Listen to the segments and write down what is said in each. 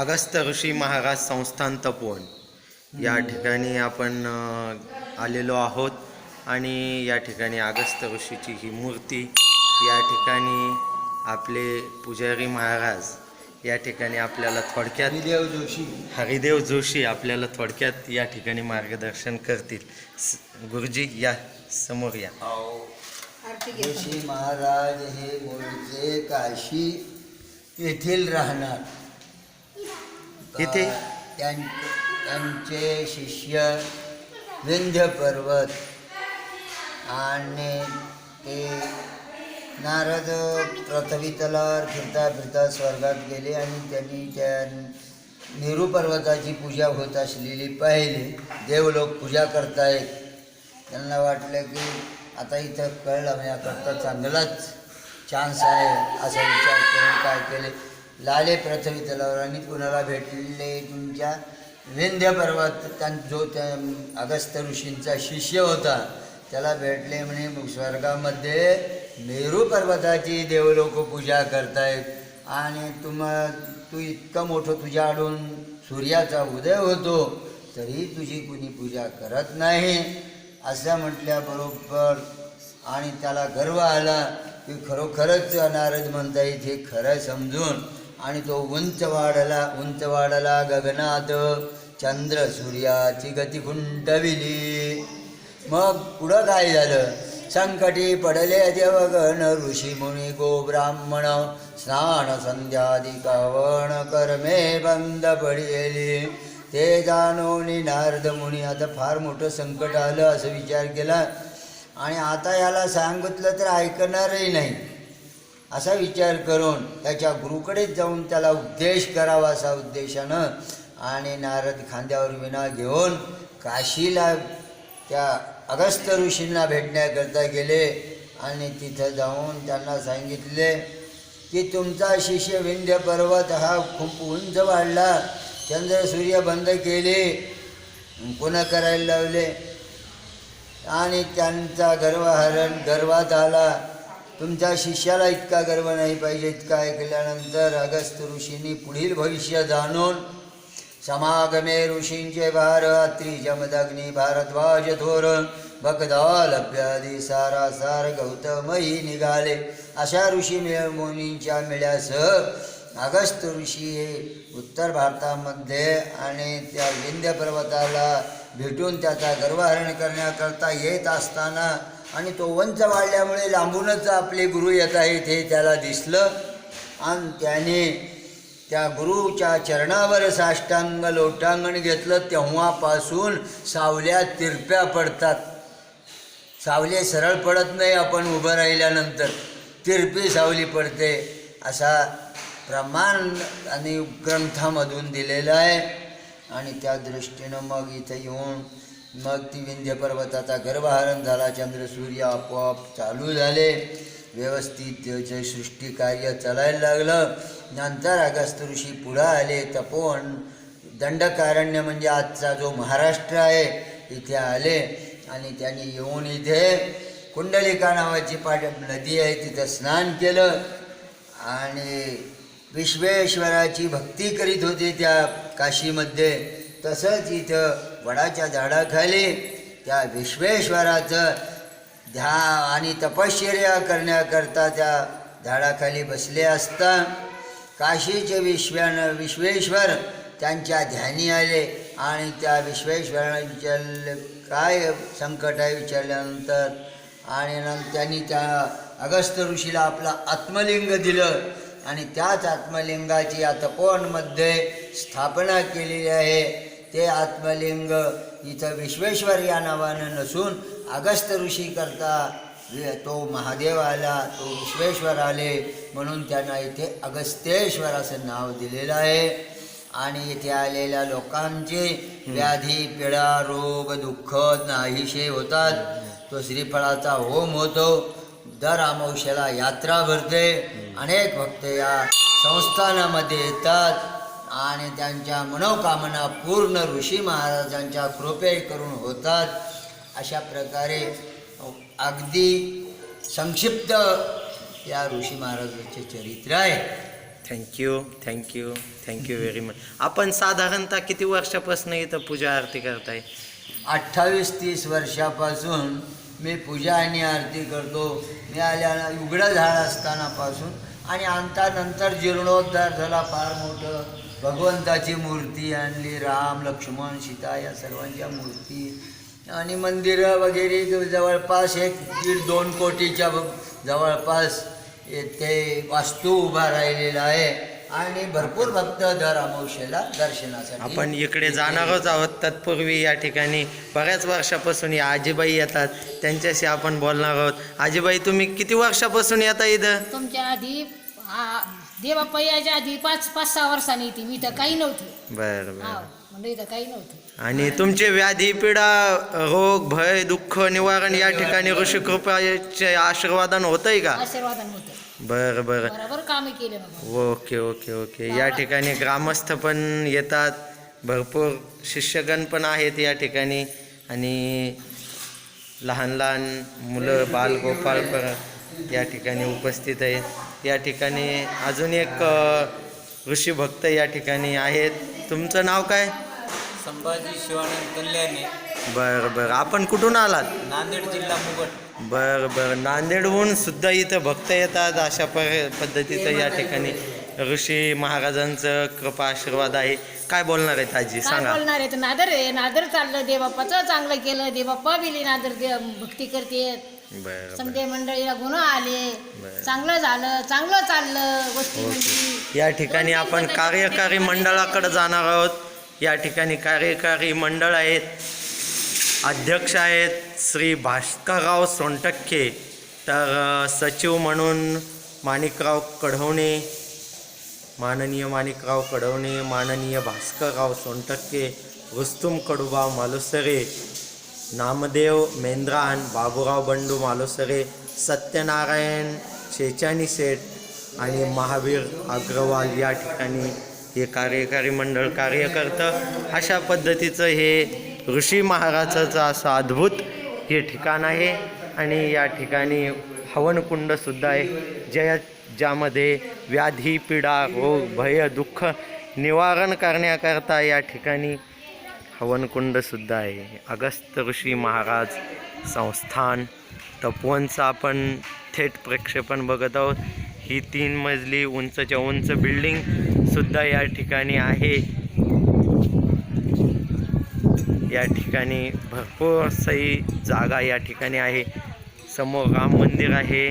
अगस्त ऋषी महाराज संस्थान तपोवन या ठिकाणी आपण आलेलो आहोत आणि या ठिकाणी अगस्त ऋषीची ही मूर्ती या ठिकाणी आपले पुजारी महाराज या ठिकाणी आपल्याला थोडक्यात हरिदेव जोशी आपल्याला थोडक्यात या ठिकाणी मार्गदर्शन करतील. गुरुजी या समोर या. जोशी महाराज हे मूळचे काशी येथील राहणार. इथे त्यांचे शिष्य विंध्य पर्वत आणि ते नारद पृथ्वी तलावर फिरता फिरता स्वर्गात गेले आणि त्यांनी त्या मेरू पर्वताची पूजा होत असलेली पाहिली. देव लोक पूजा करतायत. त्यांना वाटलं की आता इथं कळलं माझ्याकरता चांगलाच चान्स आहे असा विचार करून काय केले, लाले पृथ्वी तलावर आणि कुणाला भेटले तुमच्या विंध्य पर्वत जो त्या अगस्त ऋषींचा शिष्य होता त्याला भेटले म्हणे. स्वर्गामध्ये मेरू पर्वताची देवलोक पूजा करतायत आणि तू इतकं मोठं तुझ्याकडून सूर्याचा उदय होतो तरी तुझी कुणी पूजा करत नाही असं म्हटल्याबरोबर आणि त्याला गर्व आला की खरोखरच नारद म्हणतायत हे खरं समजून आणि तो उंच वाढला गगनात चंद्र सूर्याची गती खुंटविली. मग पुढं काय झालं, संकटी पडले देवगण ऋषी मुनी गो ब्राह्मण स्नान संध्यादिकावण कर्मे बंद पडलेली. ते जाणवणी नारद मुनी आता फार मोठं संकट आलं असं विचार केला आणि आता याला सांगितलं तर ऐकणारही नाही असा विचार करून त्याच्या गुरुकडेच जाऊन त्याला उपदेश करावा असा उद्देशानं आणि नारद खांद्यावर विणा घेऊन काशीला त्या अगस्त ऋषींना भेटण्याकरता गेले आणि तिथं जाऊन त्यांना सांगितले की तुमचा शिष्य विंध्य पर्वत हा खूप उंच वाढला, चंद्र सूर्य बंद केले, पुन्हा करायला लावले आणि त्यांचा गर्वात आला. तुमच्या शिष्याला इतका गर्व नाही पाहिजे. इतका ऐकल्यानंतर अगस्त ऋषींनी पुढील भविष्य जाणून समागमे ऋषींचे भार अत्री जमदग्नी भारद्वाज थोर भगदालभ्यादी सारासार गौतमही निघाले. अशा ऋषी मुनींच्या मेळ्यासह अगस्त ऋषी हे उत्तर भारतामध्ये आणि त्या विंध्य पर्वताला भेटून त्याचा गर्वहरण करण्याकरता येत असताना आणि तो उंच वाढल्यामुळे लांबूनच आपले गुरु येत आहेत हे त्याला दिसलं आणि त्याने त्या गुरुच्या चरणावर साष्टांग लोटांगण घेतलं. तेव्हापासून सावल्या तिरप्या पडतात. सावले सरळ पडत नाही, आपण उभं राहिल्यानंतर तिरपी सावली पडते असा प्रमाण आणि ग्रंथामधून दिलेलं आहे. आणि त्या दृष्टीनं मग इथं येऊन मग ती विंध्य पर्वताचा गर्भहरण झाला. चंद्र सूर्य आपोआप चालू झाले, व्यवस्थित त्याचे सृष्टी कार्य चालायला लागलं. नंतर अगस्त ऋषी पुढं आले. तपोवन दंडकारण्य म्हणजे आजचा जो महाराष्ट्र आहे इथे आले आणि त्यांनी येऊन इथे कुंडलिका नावाची नदी आहे तिथं स्नान केलं आणि विश्वेश्वराची भक्ती करीत होते त्या काशीमध्ये. तसंच इथं वडाच्या झाडाखाली त्या विश्वेश्वराचं आणि तपश्चर्या करण्याकरता त्या झाडाखाली बसले असता काशीचे विश्वेश्वर त्यांच्या ध्यानी आले आणि त्या विश्वेश्वराने विचारले काय संकट आहे विचारल्यानंतर आणि नंतर त्यांनी त्या अगस्त ऋषीला आपला आत्मलिंग दिलं आणि त्याच आत्मलिंगाची या तपोवनमध्ये स्थापना केलेली आहे. ते आत्मलिंग इथं विश्वेश्वर या नावानं नसून अगस्त ऋषी करता तो महादेव आला, तो विश्वेश्वर आले म्हणून त्यांना इथे अगस्तेश्वर असं नाव दिलेलं आहे. आणि इथे आलेल्या लोकांचे व्याधी पीडा रोग दुःख नाहीसे होतात. तो श्रीफळाचा होम होतो. दर अमावस्येला यात्रा भरते. अनेक भक्त या संस्थानामध्ये येतात आणि त्यांच्या मनोकामना पूर्ण ऋषी महाराजांच्या कृपे करून होतात. अशा प्रकारे अगदी संक्षिप्त या ऋषी महाराजांचे चरित्र आहे. Thank you very much. आपण साधारणतः किती वर्षापासून इथं पूजा आरती करताय? 28-30 वर्षापासून मी पूजा आणि आरती करतो. मी आल्या उघडं झाड असतानापासून आणि आता नंतर जीर्णोद्धार झाला, फार मोठं भगवंताची मूर्ती आणली, राम लक्ष्मण सीता या सर्वांच्या मूर्ती आणि मंदिरं वगैरे जवळपास 1-1.5-2 कोटीच्या जवळपास ते वास्तू उभा राहिलेला आहे आणि भरपूर भक्त दर अमावस्येला दर्शनासाठी. आपण इकडे जाणारच आहोत. तत्पूर्वी या ठिकाणी बऱ्याच वर्षापासून या आजीबाई येतात, त्यांच्याशी आपण बोलणार आहोत. आजीबाई, तुम्ही किती वर्षापासून येता इथं? तुमच्या आधी देवाप्पा याच्या आधी 5-6 वर्षांनी येते. मी तर काही नव्हते. बरं. म्हणजे इथं काही नव्हतं. आणि तुमचे व्याधी पीडा रोग भय दुःख निवारण या ठिकाणी ऋषी कृपाचे आशीर्वादन होतंय का? आशीर्वादन होतं. बरं बरोबर कामे केले बाबा. ओके. या ठिकाणी ग्रामस्थ पण येतात, भरपूर शिष्यगण पण आहेत या ठिकाणी आणि लहान मुलं बालगोपाळ पण या ठिकाणी उपस्थित आहेत. या ठिकाणी अजून एक ऋषी भक्त या ठिकाणी आहेत. तुमचं नाव काय? संभाजी शिवानंद कल्याणी. बरं. आपण कुठून आलात? नांदेड जिल्हा मुगट. बरं. नांदेडहून सुद्धा इथं भक्त येतात. अशा पद्धतीचं या ठिकाणी ऋषी महाराजांचं कृपा आशीर्वाद आहे. काय बोलणार आहेत आजी, काय सांगा. बोलणार आहे? नादर चाललं. देवबाप्पाचं चांगलं केलं. देवबाप्पा बिली नादर भक्ती करते. बरं. समजे मंडळीला गुण आले. चांगलं झालं, चांगलं चाललं गोष्टी. या ठिकाणी आपण कार्यकारी मंडळाकडे जाणार आहोत. या ठिकाणी कार्यकारी मंडळ आहेत. अध्यक्ष आहेत श्री भास्करराव सोनटक्के, तर सचिव म्हणून माणिकराव कढवणे, माननीय माणिकराव कढवणे, माननीय भास्करराव सोनटक्के, रुस्तुम कडुबा मालुसरे, नामदेव मेंद्रान, बाबूराव बंडू मालुसरे, सत्यनारायण शेचानी शेठ आणि महावीर अग्रवाल या ठिकाणी हे कार्यकारी मंडळ कार्य करतं. अशा पद्धतीचं हे ऋषी महाराजाचं असं अद्भुत हे ठिकाण आहे आणि या ठिकाणी हवनकुंडसुद्धा आहे, ज्यामध्ये व्याधी पीडा रोग भय दुःख निवारण करण्याकरता या ठिकाणी हवनकुंडसुद्धा आहे. अगस्त्य ऋषी महाराज संस्थान तपोवनचं आपण थेट प्रक्षेपण बघत आहोत. ही 3 मजली उंचच्या उंच बिल्डिंगसुद्धा या ठिकाणी आहे. या ठिकाणी भरपूर सही जागा या ठिकाणी आहे. समोर राम मंदिर आहे.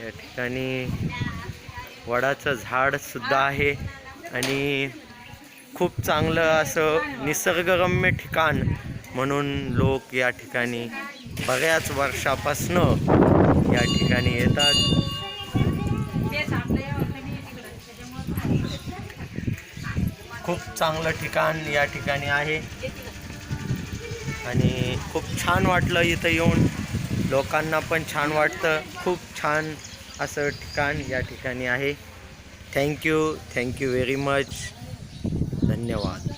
या ठिकाणी वडाचं झाडसुद्धा आहे आणि खूप चांगलं असं निसर्गरम्य ठिकाण म्हणून लोक या ठिकाणी बऱ्याच वर्षापासनं या ठिकाणी येतात. खूप चांगलं ठिकाण या ठिकाणी आहे आणि खूप छान वाटलं इथं येऊन. लोकांना पण छान वाटतं. खूप छान असं ठिकाण या ठिकाणी आहे. Thank you very much. धन्यवाद.